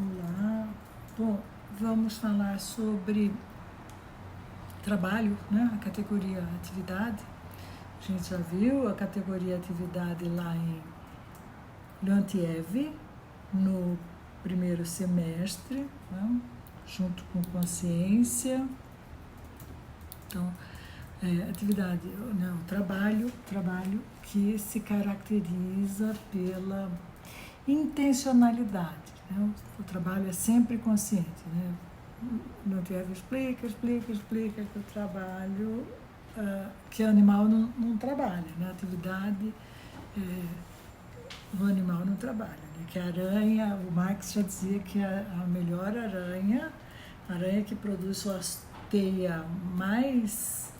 Olá. Bom, vamos falar sobre trabalho, né? A categoria atividade. A gente já viu a categoria atividade lá em Leontiev, no primeiro semestre, né? Junto com consciência. Então, atividade, não, trabalho que se caracteriza pela intencionalidade. Né? O trabalho é sempre consciente. Né? Leontiev explica que o trabalho, que o animal não trabalha, né? A atividade, o animal não trabalha. Né? Que a aranha, o Marx já dizia que a melhor aranha, a aranha que produz sua teia mais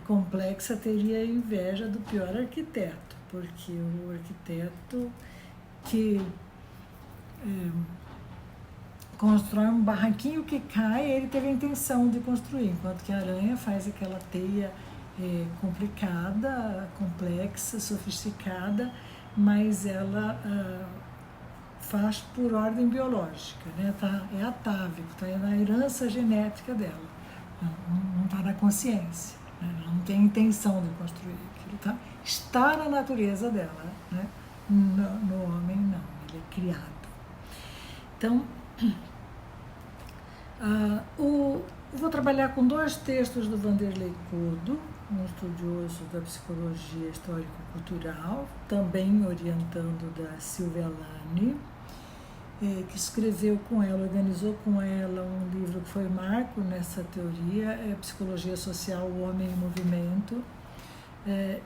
complexa, teria inveja do pior arquiteto, porque o arquiteto que constrói um barraquinho que cai, ele teve a intenção de construir, enquanto que a aranha faz aquela teia complicada, complexa, sofisticada, mas ela faz por ordem biológica, né? É atávico, está na herança genética dela, não está na consciência, né? Ela não tem intenção de construir aquilo, está na natureza dela, né? No homem não, ele é criado. Então, vou trabalhar com dois textos do Vanderlei Curdo, um estudioso da psicologia histórico-cultural, também orientando da Silvia Lani, que escreveu com ela, organizou com ela um livro que foi marco nessa teoria, Psicologia Social, o Homem em Movimento.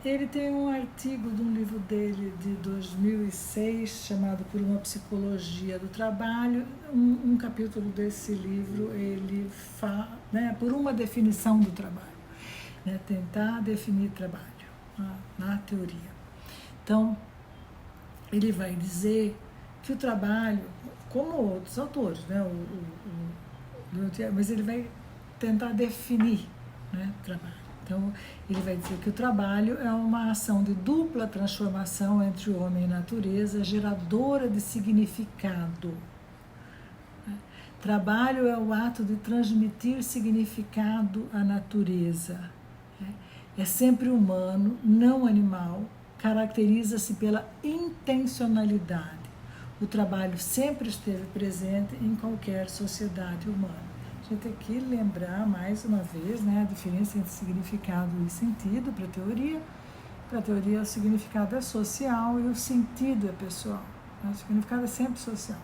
Ele tem um artigo de um livro dele de 2006 chamado Por uma Psicologia do Trabalho. Um capítulo desse livro ele fala, né, por uma definição do trabalho, né, tentar definir trabalho na teoria. Então, ele vai dizer que o trabalho, como outros autores, né, mas ele vai tentar definir, né, trabalho. Então, ele vai dizer que o trabalho é uma ação de dupla transformação entre o homem e a natureza, geradora de significado. Trabalho é o ato de transmitir significado à natureza. É sempre humano, não animal, caracteriza-se pela intencionalidade. O trabalho sempre esteve presente em qualquer sociedade humana. A gente tem que lembrar mais uma vez, né, a diferença entre significado e sentido para a teoria. Para a teoria, o significado é social e o sentido é pessoal. O significado é sempre social.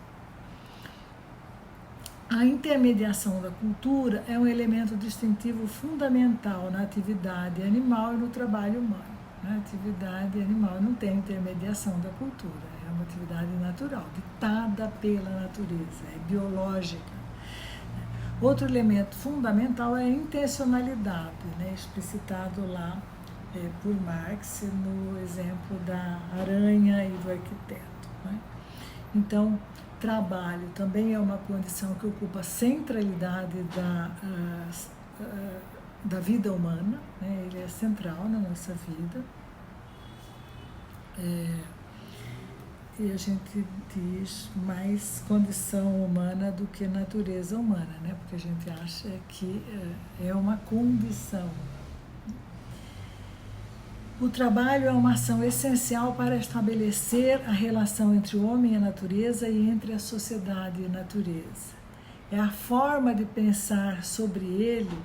A intermediação da cultura é um elemento distintivo fundamental na atividade animal e no trabalho humano. A atividade animal não tem intermediação da cultura, é uma atividade natural, ditada pela natureza, é biológica. Outro elemento fundamental é a intencionalidade, né, explicitado lá por Marx no exemplo da aranha e do arquiteto. Né? Então, trabalho também é uma condição que ocupa a centralidade da vida humana, né? Ele é central na nossa vida. E a gente diz mais condição humana do que natureza humana, né? Porque a gente acha que é uma condição. O trabalho é uma ação essencial para estabelecer a relação entre o homem e a natureza e entre a sociedade e a natureza. É a forma de pensar sobre ele,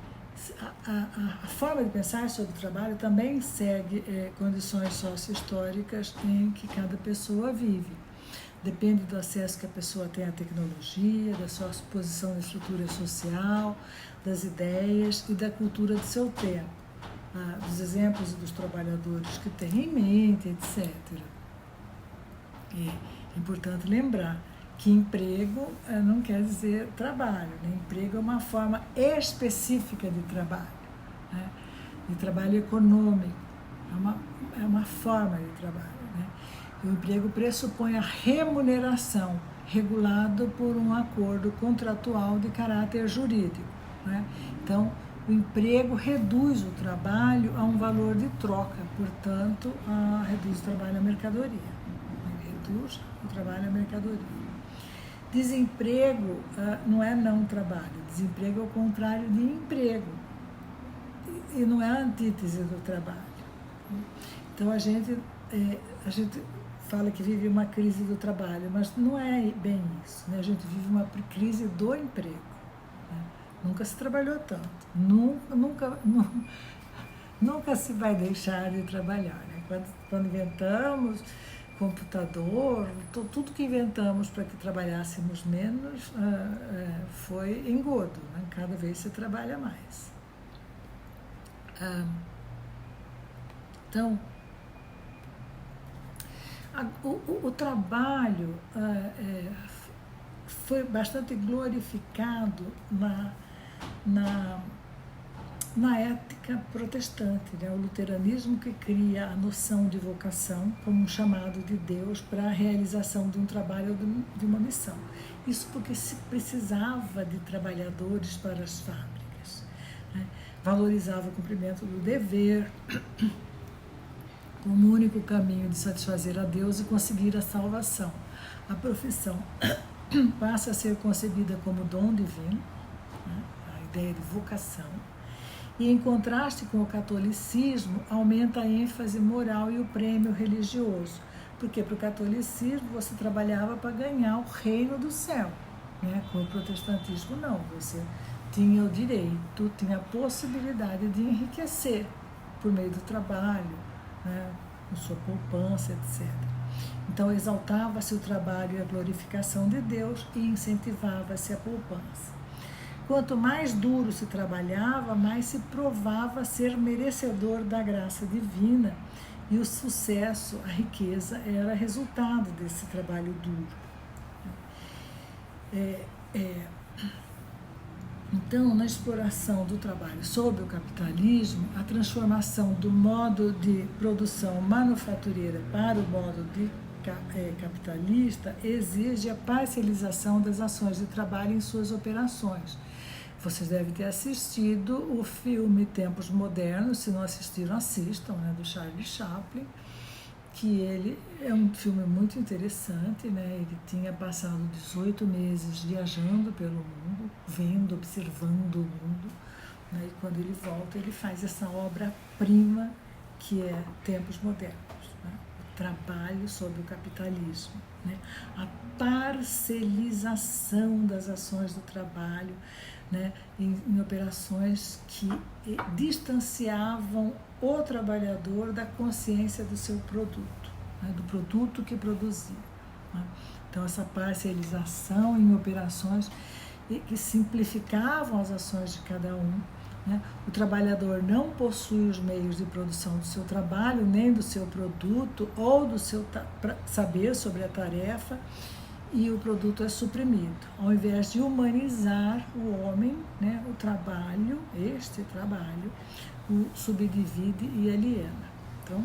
a forma de pensar sobre o trabalho também segue condições socio-históricas em que cada pessoa vive. Depende do acesso que a pessoa tem à tecnologia, da sua posição na estrutura social, das ideias e da cultura do seu tempo. Dos exemplos dos trabalhadores que têm em mente, etc. É importante lembrar que emprego não quer dizer trabalho, né? Emprego é uma forma específica de trabalho, né? De trabalho econômico, é uma forma de trabalho. Né? O emprego pressupõe a remuneração, regulado por um acordo contratual de caráter jurídico. Né? Então, o emprego reduz o trabalho a um valor de troca, portanto, reduz o trabalho à mercadoria. Reduz o trabalho à mercadoria. Desemprego não é não trabalho, desemprego é o contrário de emprego e não é a antítese do trabalho. Então a gente fala que vive uma crise do trabalho, mas não é bem isso, né? A gente vive uma crise do emprego, né? Nunca se trabalhou tanto, nunca se vai deixar de trabalhar, né? Quando inventamos computador, tudo que inventamos para que trabalhássemos menos foi engodo, né? Cada vez se trabalha mais. Então, o trabalho foi bastante glorificado na ética protestante, né? O luteranismo que cria a noção de vocação como um chamado de Deus para a realização de um trabalho ou de uma missão. Isso porque se precisava de trabalhadores para as fábricas, né? Valorizava o cumprimento do dever como o único caminho de satisfazer a Deus e conseguir a salvação. A profissão passa a ser concebida como dom divino, né? A ideia de vocação. E, em contraste com o catolicismo, aumenta a ênfase moral e o prêmio religioso. Porque para o catolicismo você trabalhava para ganhar o reino do céu, né? Com o protestantismo não, você tinha o direito, tinha a possibilidade de enriquecer por meio do trabalho, né? Com sua poupança, etc. Então exaltava-se o trabalho e a glorificação de Deus e incentivava-se a poupança. Quanto mais duro se trabalhava, mais se provava ser merecedor da graça divina, e o sucesso, a riqueza, era resultado desse trabalho duro. Então, na exploração do trabalho sob o capitalismo, a transformação do modo de produção manufatureira para o modo de capitalista exige a parcialização das ações de trabalho em suas operações. Vocês devem ter assistido o filme Tempos Modernos, se não assistiram, assistam, né, do Charlie Chaplin, que ele é um filme muito interessante, né? Ele tinha passado 18 meses viajando pelo mundo, vendo, observando o mundo, né? E quando ele volta, ele faz essa obra-prima que é Tempos Modernos, né? O trabalho sob o capitalismo, né? A parcelização das ações do trabalho, né, em operações que distanciavam o trabalhador da consciência do seu produto, né, do produto que produzia, né? Então, essa parcialização em operações que simplificavam as ações de cada um, né? O trabalhador não possui os meios de produção do seu trabalho, nem do seu produto ou do seu saber sobre a tarefa, e o produto é suprimido. Ao invés de humanizar o homem, né, este trabalho, o subdivide e aliena. Então,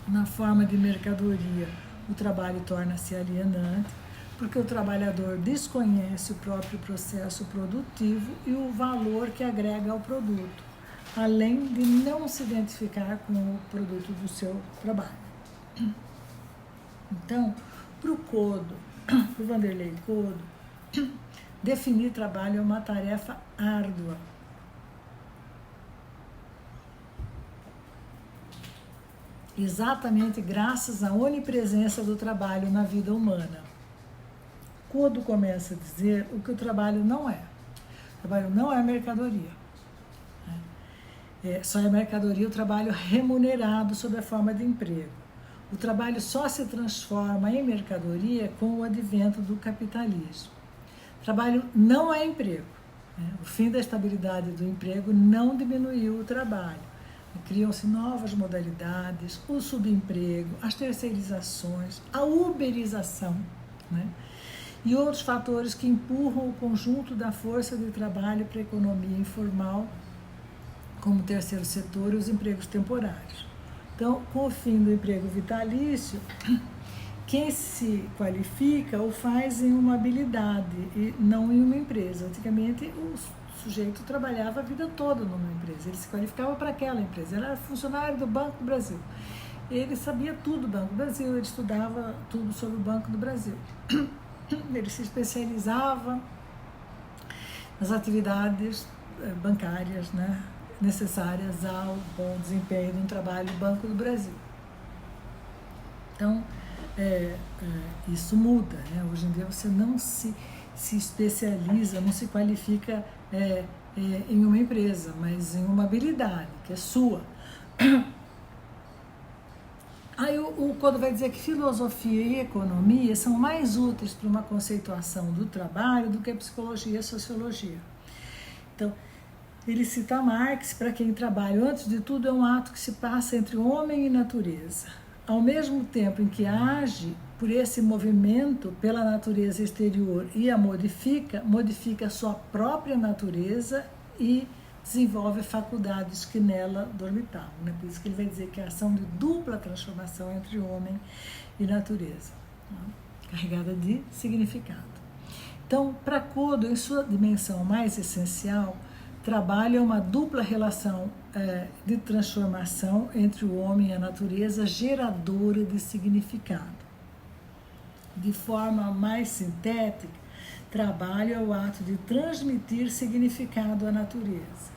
na forma de mercadoria, o trabalho torna-se alienante, porque o trabalhador desconhece o próprio processo produtivo e o valor que agrega ao produto, além de não se identificar com o produto do seu trabalho. Então, para o Vanderlei Codo, definir trabalho é uma tarefa árdua. Exatamente graças à onipresença do trabalho na vida humana. Codo começa a dizer o que o trabalho não é. O trabalho não é mercadoria. Só é mercadoria o trabalho remunerado sob a forma de emprego. O trabalho só se transforma em mercadoria com o advento do capitalismo. Trabalho não é emprego, né? O fim da estabilidade do emprego não diminuiu o trabalho. Criam-se novas modalidades, o subemprego, as terceirizações, a uberização, né? E outros fatores que empurram o conjunto da força de trabalho para a economia informal, como o terceiro setor e os empregos temporários. Então, com o fim do emprego vitalício, quem se qualifica o faz em uma habilidade e não em uma empresa. Antigamente, o sujeito trabalhava a vida toda numa empresa, ele se qualificava para aquela empresa, ele era funcionário do Banco do Brasil. Ele sabia tudo do Banco do Brasil, ele estudava tudo sobre o Banco do Brasil. ele se especializava nas atividades bancárias, né, necessárias ao bom desempenho de um trabalho do Banco do Brasil. Então, isso muda, né? Hoje em dia você não se especializa, não se qualifica em uma empresa, mas em uma habilidade que é sua. Aí o Kodo vai dizer que filosofia e economia são mais úteis para uma conceituação do trabalho do que a psicologia e a sociologia. Então, ele cita Marx, para quem trabalho, antes de tudo, é um ato que se passa entre homem e natureza. Ao mesmo tempo em que age por esse movimento pela natureza exterior e a modifica a sua própria natureza e desenvolve faculdades que nela dormitavam, né? Por isso que ele vai dizer que é a ação de dupla transformação entre homem e natureza, né? Carregada de significado. Então, para Kodo, em sua dimensão mais essencial, trabalho é uma dupla relação de transformação entre o homem e a natureza, geradora de significado. De forma mais sintética, trabalho é o ato de transmitir significado à natureza.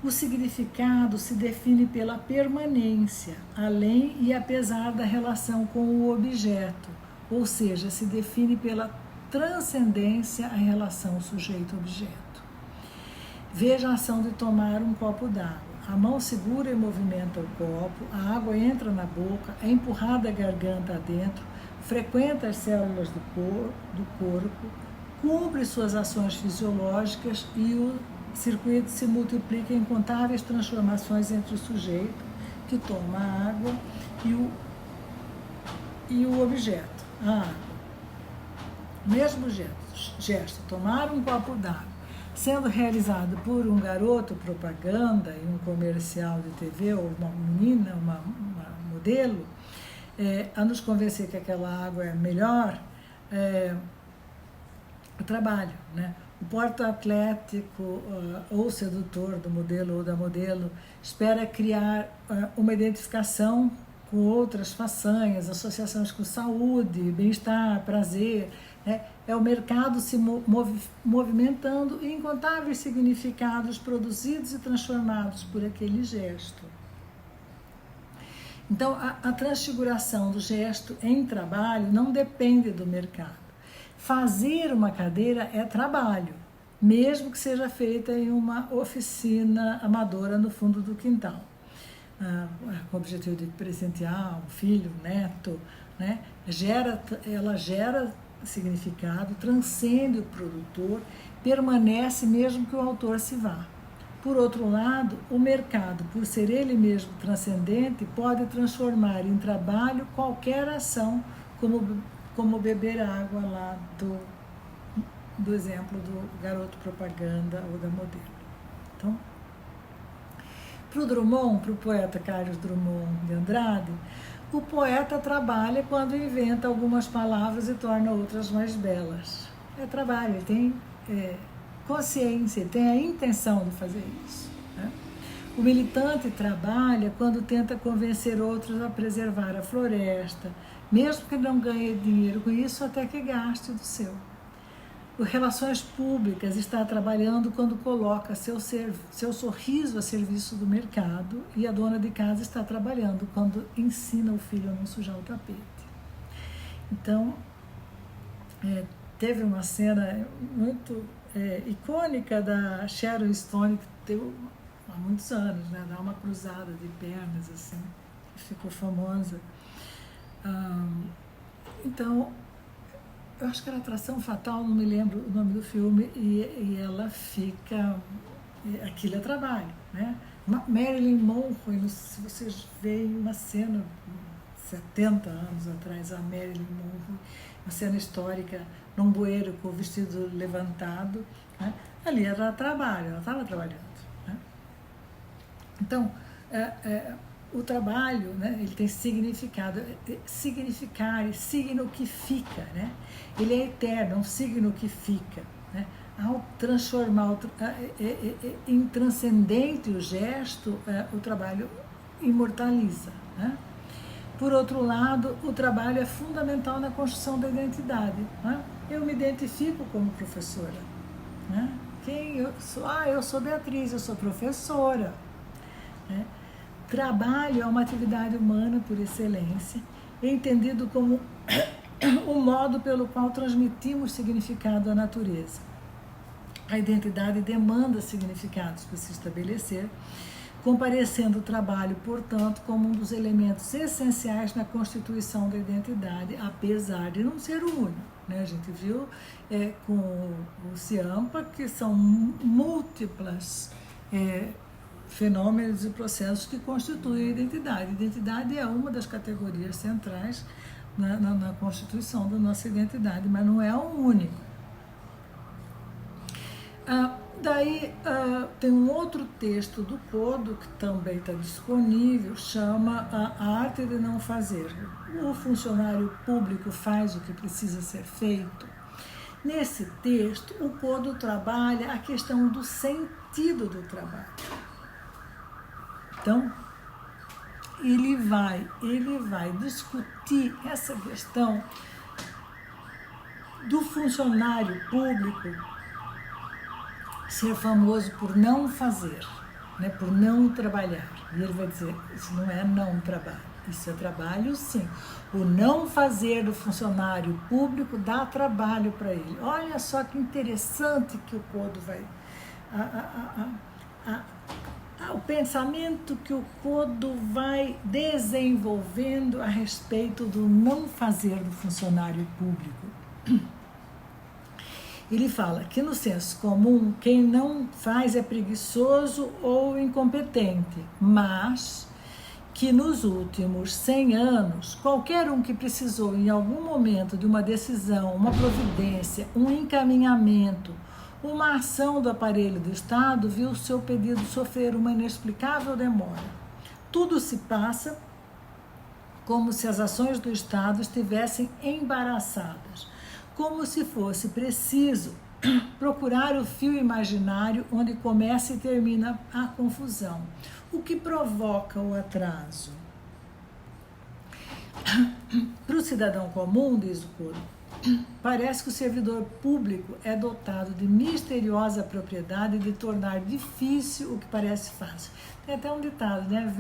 O significado se define pela permanência, além e apesar da relação com o objeto, ou seja, se define pela transcendência à relação sujeito-objeto. Veja a ação de tomar um copo d'água. A mão segura e movimenta o copo, a água entra na boca, é empurrada a garganta adentro, frequenta as células do corpo, cumpre suas ações fisiológicas e o circuito se multiplica em incontáveis transformações entre o sujeito que toma a água e o objeto, a água. O mesmo gesto, tomar um copo d'água, sendo realizado por um garoto propaganda em um comercial de TV, ou uma menina, uma modelo, a nos convencer que aquela água é melhor, o trabalho, né? O porto-atlético ou sedutor do modelo ou da modelo espera criar uma identificação com outras façanhas, associações com saúde, bem-estar, prazer, né? É o mercado se movimentando em incontáveis significados produzidos e transformados por aquele gesto. Então, a transfiguração do gesto em trabalho não depende do mercado. Fazer uma cadeira é trabalho, mesmo que seja feita em uma oficina amadora no fundo do quintal, com o objetivo de presentear um filho, um neto, né? Ela gera significado, transcende o produtor, permanece mesmo que o autor se vá. Por outro lado, o mercado, por ser ele mesmo transcendente, pode transformar em trabalho qualquer ação, como beber água lá do exemplo do garoto propaganda ou da modelo. Então, para o poeta Carlos Drummond de Andrade, o poeta trabalha quando inventa algumas palavras e torna outras mais belas. É trabalho, ele tem consciência, ele tem a intenção de fazer isso, né? O militante trabalha quando tenta convencer outros a preservar a floresta, mesmo que não ganhe dinheiro com isso, até que gaste do seu. O Relações Públicas está trabalhando quando coloca seu sorriso a serviço do mercado, e a dona de casa está trabalhando quando ensina o filho a não sujar o tapete. Então, teve uma cena muito icônica da Sharon Stone, que deu há muitos anos, né? Dá uma cruzada de pernas, assim, que ficou famosa. Então, eu acho que era Atração Fatal, não me lembro o nome do filme, e ela fica... Aquilo é trabalho, né? Marilyn Monroe, se vocês veem uma cena, 70 anos atrás, a Marilyn Monroe, uma cena histórica, num bueiro com o vestido levantado, né? Ali era trabalho, ela estava trabalhando, né? Então, o trabalho, né, ele tem significado, significar, signo que fica, né? Ele é eterno, é um signo que fica, né? Ao transformar em transcendente o gesto, o trabalho imortaliza, né? Por outro lado, o trabalho é fundamental na construção da identidade. Né? Eu me identifico como professora. Né? Quem eu sou? Eu sou Beatriz, eu sou professora. Né? Trabalho é uma atividade humana por excelência, entendido como o modo pelo qual transmitimos significado à natureza. A identidade demanda significados para se estabelecer, comparecendo o trabalho, portanto, como um dos elementos essenciais na constituição da identidade, apesar de não ser o único. Né? A gente viu com o CIAMPA que são múltiplas fenômenos e processos que constituem a identidade. A identidade é uma das categorias centrais na constituição da nossa identidade, mas não é o único. Tem um outro texto do Kodo, que também está disponível, chama A Arte de Não Fazer. O funcionário público faz o que precisa ser feito. Nesse texto, o Kodo trabalha a questão do sentido do trabalho. Então, ele vai discutir essa questão do funcionário público ser famoso por não fazer, né, por não trabalhar. E ele vai dizer, isso não é não trabalho, isso é trabalho sim. O não fazer do funcionário público dá trabalho para ele. Olha só que interessante que o Kodo vai... o pensamento que o Kodo vai desenvolvendo a respeito do não fazer do funcionário público. Ele fala que no senso comum, quem não faz é preguiçoso ou incompetente, mas que nos últimos 100 anos, qualquer um que precisou em algum momento de uma decisão, uma providência, um encaminhamento, uma ação do aparelho do Estado, viu o seu pedido sofrer uma inexplicável demora. Tudo se passa como se as ações do Estado estivessem embaraçadas, como se fosse preciso procurar o fio imaginário onde começa e termina a confusão, o que provoca o atraso. Para o cidadão comum, diz o Kodo, parece que o servidor público é dotado de misteriosa propriedade de tornar difícil o que parece fácil. Tem até um ditado, né?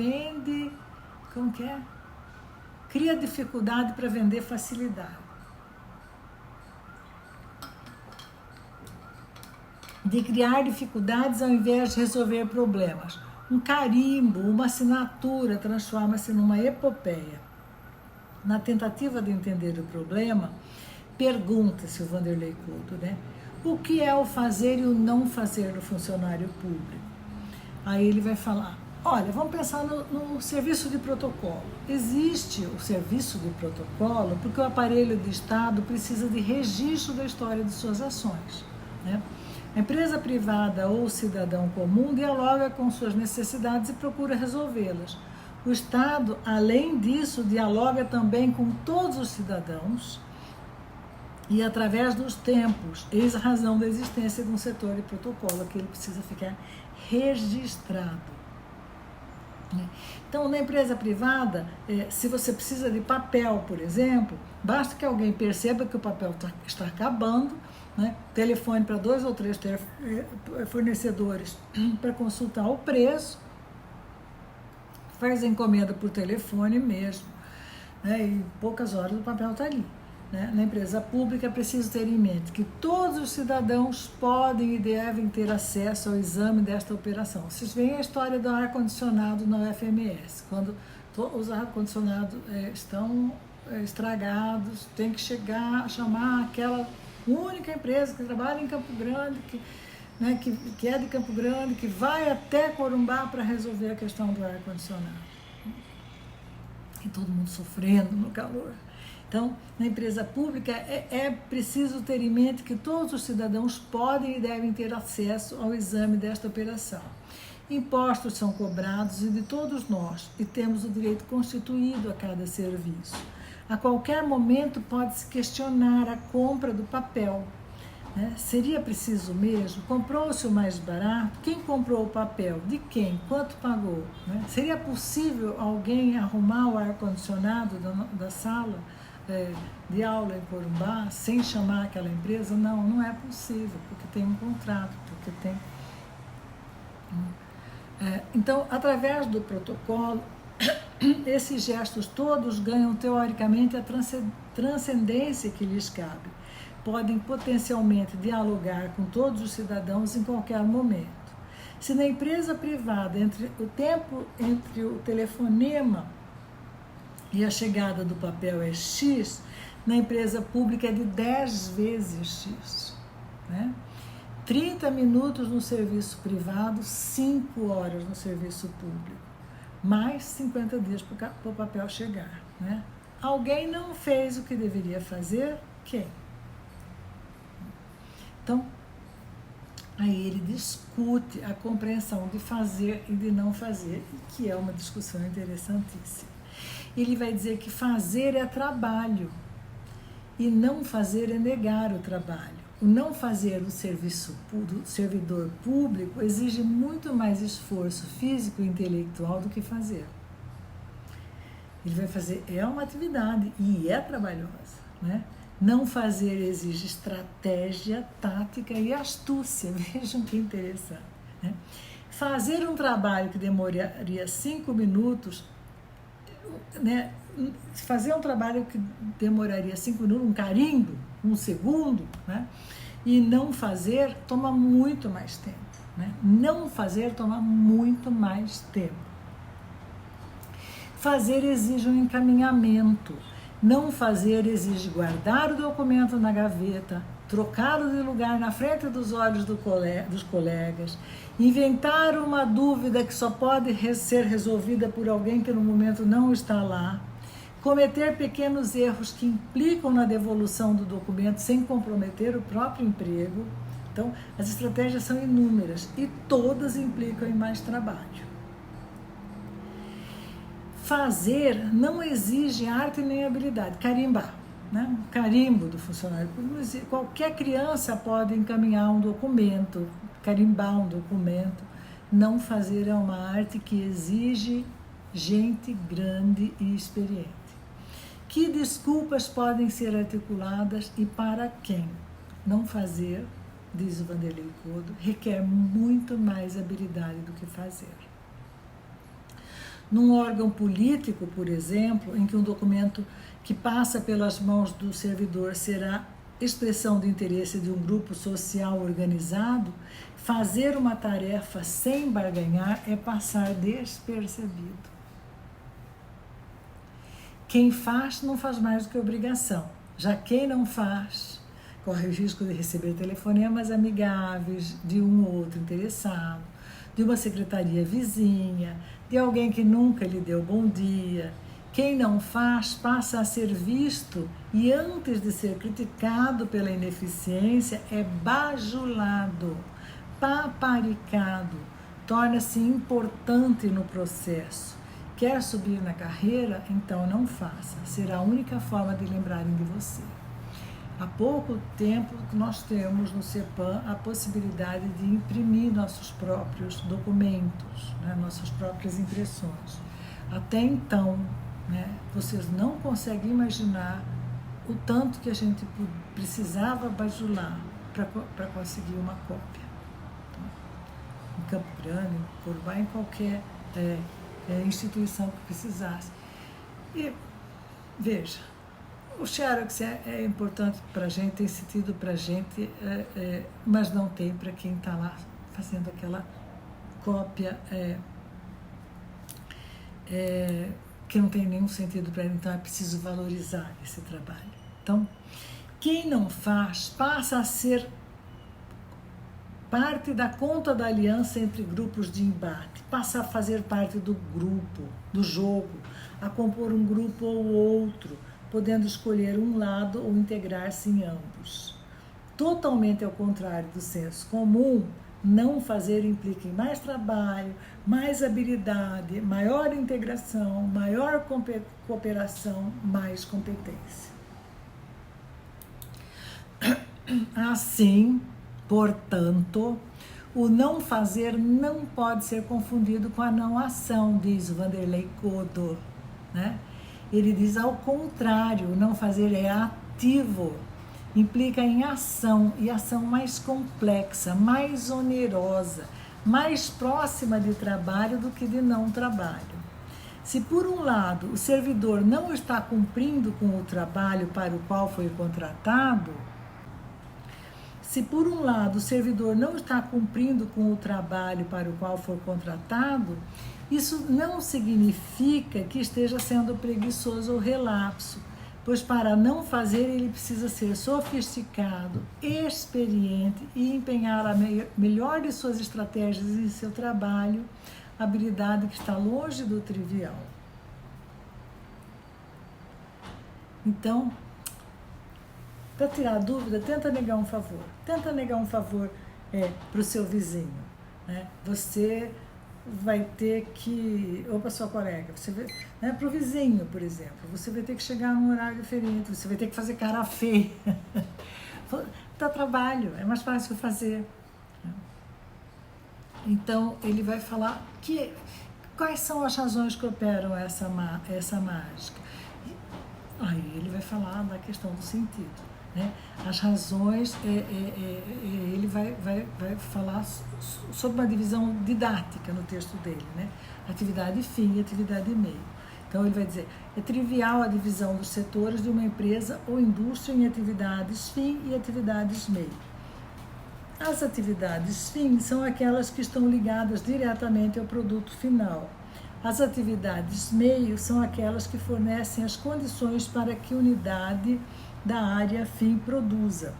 Cria dificuldade para vender facilidade. De criar dificuldades ao invés de resolver problemas. Um carimbo, uma assinatura transforma-se numa epopeia. Na tentativa de entender o problema, pergunta-se o Vanderlei Couto, né? O que é o fazer e o não fazer do funcionário público? Aí ele vai falar, olha, vamos pensar no serviço de protocolo. Existe o serviço de protocolo porque o aparelho do Estado precisa de registro da história de suas ações, né? A empresa privada ou o cidadão comum dialoga com suas necessidades e procura resolvê-las. O Estado, além disso, dialoga também com todos os cidadãos e através dos tempos, eis a razão da existência de um setor de protocolo, que ele precisa ficar registrado. Então, na empresa privada, se você precisa de papel, por exemplo, basta que alguém perceba que o papel está acabando, né? Telefone para 2 ou 3 fornecedores para consultar o preço, faz a encomenda por telefone mesmo, né? E em poucas horas o papel está ali. Né? Na empresa pública é preciso ter em mente que todos os cidadãos podem e devem ter acesso ao exame desta operação. Vocês veem a história do ar-condicionado na UFMS, quando os ar-condicionados estão estragados, tem que chamar aquela única empresa que trabalha em Campo Grande, que é de Campo Grande, que vai até Corumbá para resolver a questão do ar-condicionado. E todo mundo sofrendo no calor. Então, na empresa pública, é preciso ter em mente que todos os cidadãos podem e devem ter acesso ao exame desta operação. Impostos são cobrados de todos nós e temos o direito constituído a cada serviço. A qualquer momento pode-se questionar a compra do papel, Né? Seria preciso mesmo? Comprou-se o mais barato? Quem comprou o papel? De quem? Quanto pagou? Né? Seria possível alguém arrumar o ar-condicionado da sala de aula em Corumbá sem chamar aquela empresa? Não, não é possível, porque tem um contrato, porque tem... Então, através do protocolo, esses gestos todos ganham teoricamente a transcendência que lhes cabe. Podem potencialmente dialogar com todos os cidadãos em qualquer momento. Se na empresa privada o tempo entre o telefonema e a chegada do papel é X, na empresa pública é de 10 vezes X. Né? 30 minutos no serviço privado, 5 horas no serviço público, mais 50 dias para o papel chegar. Né? Alguém não fez o que deveria fazer? Quem? Então, aí ele discute a compreensão de fazer e de não fazer, que é uma discussão interessantíssima. Ele vai dizer que fazer é trabalho e não fazer é negar o trabalho. O não fazer do servidor público exige muito mais esforço físico e intelectual do que fazer. Ele vai fazer, é uma atividade e é trabalhosa, né? Não fazer exige estratégia, tática e astúcia. Vejam que interessante. Né? Fazer um trabalho que demoraria 5 minutos, né? Fazer um trabalho que demoraria 5 minutos, um carimbo, 1 segundo, né? E não fazer toma muito mais tempo. Né? Não fazer toma muito mais tempo. Fazer exige um encaminhamento. Não fazer exige guardar o documento na gaveta, trocá-lo de lugar na frente dos olhos dos colegas, inventar uma dúvida que só pode ser resolvida por alguém que no momento não está lá, cometer pequenos erros que implicam na devolução do documento sem comprometer o próprio emprego. Então, as estratégias são inúmeras e todas implicam em mais trabalho. Fazer não exige arte nem habilidade. Carimbar, né? Carimbo do funcionário público. Qualquer criança pode encaminhar um documento, carimbar um documento. Não fazer é uma arte que exige gente grande e experiente. Que desculpas podem ser articuladas e para quem? Não fazer, diz o Vanderlei Couto, requer muito mais habilidade do que fazer. Num órgão político, por exemplo, em que um documento que passa pelas mãos do servidor será expressão do interesse de um grupo social organizado, fazer uma tarefa sem barganhar é passar despercebido. Quem faz não faz mais do que obrigação. Já quem não faz corre o risco de receber telefonemas amigáveis de um ou outro interessado, de uma secretaria vizinha, de alguém que nunca lhe deu bom dia. Quem não faz passa a ser visto e, antes de ser criticado pela ineficiência, é bajulado, paparicado, torna-se importante no processo. Quer subir na carreira? Então não faça. Será a única forma de lembrarem de você. Há pouco tempo nós temos no CEPAM a possibilidade de imprimir nossos próprios documentos, né, nossas próprias impressões. Até então, né, vocês não conseguem imaginar o tanto que a gente precisava bajular para conseguir uma cópia. Então, em Campo Grande, em Corumbá, em qualquer instituição que precisasse. E veja, o Xerox é importante para a gente, tem sentido para a gente, mas não tem para quem está lá fazendo aquela cópia que não tem nenhum sentido para ele. Então é preciso valorizar esse trabalho. Então, quem não faz passa a ser parte da conta da aliança entre grupos de embate, passa a fazer parte do grupo, do jogo, a compor um grupo ou outro, podendo escolher um lado ou integrar-se em ambos. Totalmente ao contrário do senso comum, não fazer implica em mais trabalho, mais habilidade, maior integração, maior cooperação, mais competência. Assim, portanto, o não fazer não pode ser confundido com a não ação, diz o Vanderlei Couto, né? Ele diz ao contrário, o não fazer é ativo, implica em ação, e ação mais complexa, mais onerosa, mais próxima de trabalho do que de não trabalho. Se por um lado o servidor não está cumprindo com o trabalho para o qual foi contratado, se por um lado o servidor não está cumprindo com o trabalho para o qual foi contratado, isso não significa que esteja sendo preguiçoso ou relapso, pois para não fazer ele precisa ser sofisticado, experiente e empenhar a melhor de suas estratégias em seu trabalho, habilidade que está longe do trivial. Então, para tirar a dúvida, tenta negar um favor. Tenta negar um favor para o seu vizinho. Né? Você vai ter que, ou para sua colega, você né, para o vizinho, por exemplo, você vai ter que chegar num horário diferente, você vai ter que fazer cara feia. Dá trabalho, é mais fácil fazer. Então, ele vai falar quais são as razões que operam essa mágica. Aí ele vai falar da questão do sentido. Né? As razões, ele vai falar sobre uma divisão didática no texto dele, né? Atividade fim e atividade meio. Então ele vai dizer, é trivial a divisão dos setores de uma empresa ou indústria em atividades fim e atividades meio. As atividades fim são aquelas que estão ligadas diretamente ao produto final. As atividades meio são aquelas que fornecem as condições para que a unidade da área fim produza.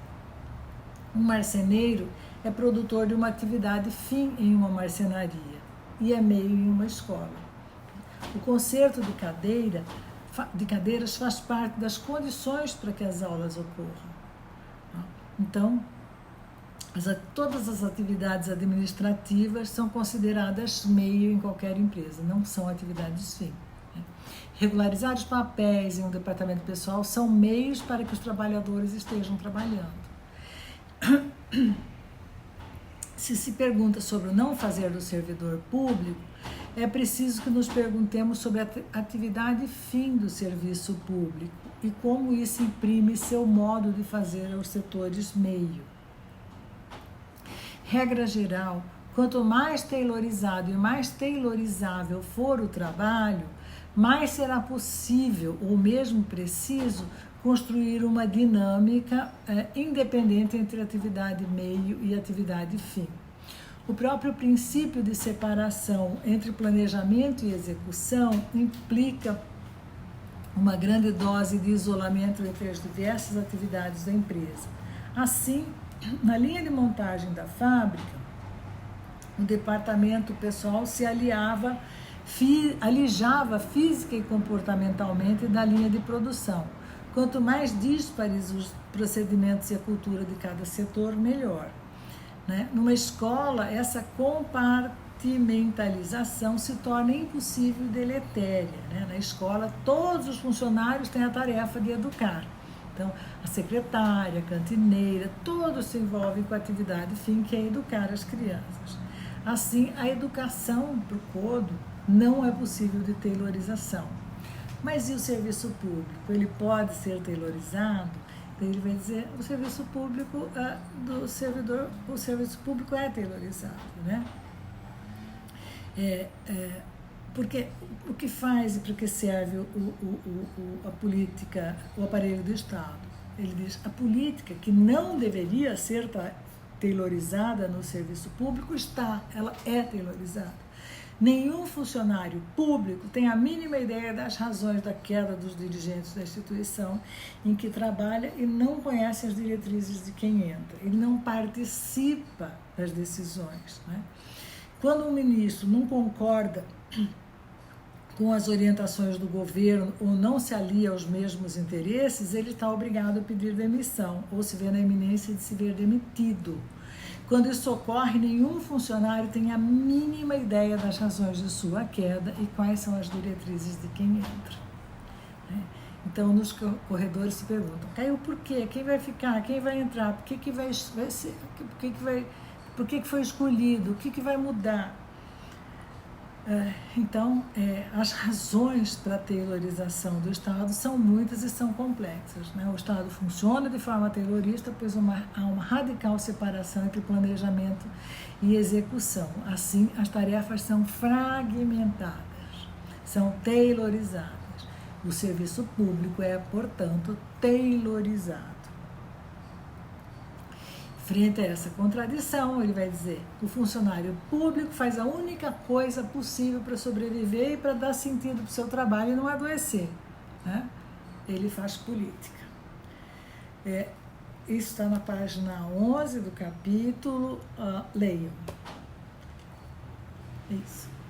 Um marceneiro é produtor de uma atividade fim em uma marcenaria e é meio em uma escola. O concerto de cadeiras faz parte das condições para que as aulas ocorram. Então, todas as atividades administrativas são consideradas meio em qualquer empresa, não são atividades fim. Regularizar os papéis em um departamento pessoal são meios para que os trabalhadores estejam trabalhando. Se pergunta sobre o não fazer do servidor público, é preciso que nos perguntemos sobre a atividade fim do serviço público e como isso imprime seu modo de fazer aos setores meio. Regra geral, quanto mais taylorizado e mais taylorizável for o trabalho, mais será possível, ou mesmo preciso, construir uma dinâmica independente entre atividade meio e atividade fim. O próprio princípio de separação entre planejamento e execução implica uma grande dose de isolamento entre as diversas atividades da empresa. Assim, na linha de montagem da fábrica, o departamento pessoal se alijava física e comportamentalmente da linha de produção. Quanto mais díspares os procedimentos e a cultura de cada setor, melhor. Né? Numa escola, essa compartimentalização se torna impossível e deletéria. Né? Na escola, todos os funcionários têm a tarefa de educar. Então, a secretária, a cantineira, todos se envolvem com a atividade fim, que é educar as crianças. Assim, a educação para o Couto não é possível de taylorização. Mas e o serviço público? Ele pode ser taylorizado? Então ele vai dizer, o serviço público do servidor, o serviço público é taylorizado, né? Porque o que faz e para que serve a política, o aparelho do Estado? Ele diz, a política que não deveria ser taylorizada no serviço público ela é taylorizada. Nenhum funcionário público tem a mínima ideia das razões da queda dos dirigentes da instituição em que trabalha e não conhece as diretrizes de quem entra. Ele não participa das decisões. Né? Quando um ministro não concorda com as orientações do governo ou não se alia aos mesmos interesses, ele está obrigado a pedir demissão ou se vê na iminência de se ver demitido. Quando isso ocorre, nenhum funcionário tem a mínima ideia das razões de sua queda e quais são as diretrizes de quem entra. Então, nos corredores se perguntam, caiu por quê? Quem vai ficar? Quem vai entrar? Por que vai ser? Por que foi escolhido? O que vai mudar? Então, as razões para a taylorização do Estado são muitas e são complexas, né? O Estado funciona de forma taylorista, pois há uma radical separação entre planejamento e execução. Assim, as tarefas são fragmentadas, são taylorizadas. O serviço público é, portanto, taylorizado. Frente a essa contradição, ele vai dizer: o funcionário público faz a única coisa possível para sobreviver e para dar sentido para o seu trabalho e não adoecer, né? Ele faz política. Isso está na página 11 do capítulo. Leiam. Isso.